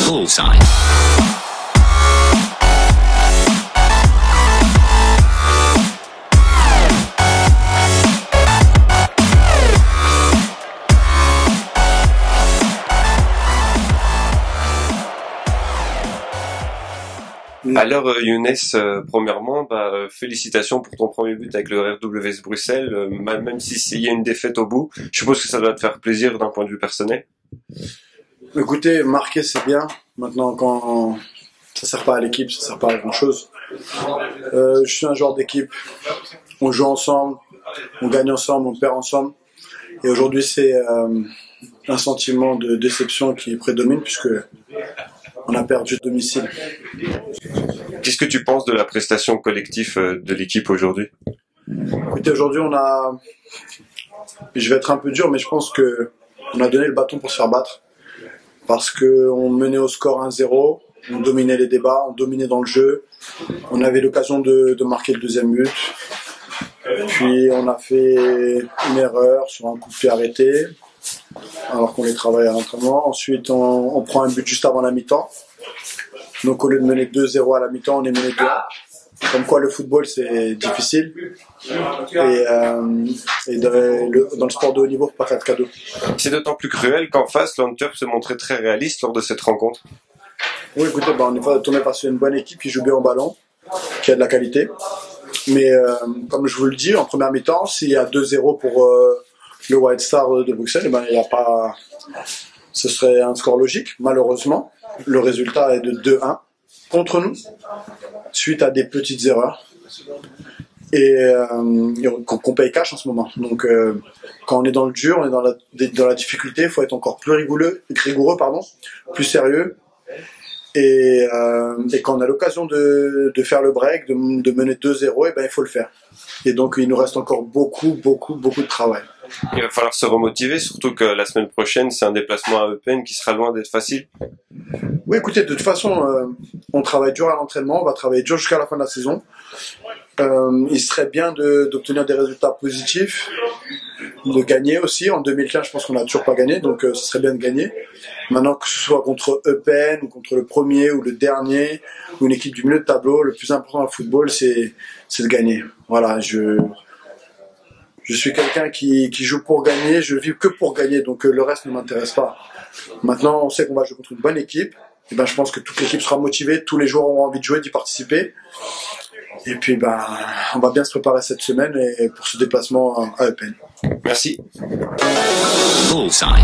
Bullseye. Alors Younes, premièrement, félicitations pour ton premier but avec le RWS Bruxelles, même s'il y a une défaite au bout. Je suppose que ça doit te faire plaisir d'un point de vue personnel. Écoutez, marquer c'est bien. Maintenant, quand ça sert pas à l'équipe, ça sert pas à grand chose. Je suis un joueur d'équipe. On joue ensemble, on gagne ensemble, on perd ensemble. Et aujourd'hui, c'est un sentiment de déception qui prédomine puisque on a perdu à domicile. Qu'est-ce que tu penses de la prestation collective de l'équipe aujourd'hui? Écoutez, aujourd'hui, je vais être un peu dur, mais je pense que on a donné le bâton pour se faire battre. Parce qu'on menait au score 1-0, on dominait les débats, on dominait dans le jeu. On avait l'occasion de marquer le deuxième but. Puis on a fait une erreur sur un coup de pied arrêté, alors qu'on les travaillait à l'entraînement. Ensuite, on prend un but juste avant la mi-temps. Donc au lieu de mener 2-0 à la mi-temps, on est mené 2-1. Comme quoi le football c'est difficile. Et dans le sport de haut niveau, faut pas faire de cadeaux. C'est d'autant plus cruel qu'en face, l'Antwerp se montrait très réaliste lors de cette rencontre. Oui, écoutez, on est tombé face à une bonne équipe qui joue bien au ballon, qui a de la qualité. Mais comme je vous le dis, en première mi-temps, s'il y a 2-0 pour le White Star de Bruxelles, il y a pas, ce serait un score logique. Malheureusement, le résultat est de 2-1 contre nous, suite à des petites erreurs et qu'on paye cash en ce moment. Donc quand on est dans le dur, on est dans la difficulté, il faut être encore plus rigoureux, plus sérieux. Et quand on a l'occasion de faire le break, de mener 2-0, il faut le faire. Et donc il nous reste encore beaucoup de travail. Il va falloir se remotiver, surtout que la semaine prochaine, c'est un déplacement à Eupen qui sera loin d'être facile. Oui, écoutez, de toute façon, on travaille dur à l'entraînement, on va travailler dur jusqu'à la fin de la saison. Il serait bien d'obtenir des résultats positifs, de gagner aussi. En 2015, je pense qu'on n'a toujours pas gagné, donc ce serait bien de gagner. Maintenant, que ce soit contre Eupen, ou contre le premier ou le dernier, ou une équipe du milieu de tableau, le plus important dans le football, c'est de gagner. Voilà, je suis quelqu'un qui joue pour gagner, je vis que pour gagner, donc le reste ne m'intéresse pas. Maintenant, on sait qu'on va jouer contre une bonne équipe. Et je pense que toute l'équipe sera motivée, tous les joueurs auront envie de jouer, d'y participer. Et puis, on va bien se préparer cette semaine et pour ce déplacement à Eupen. Merci. Bullseye.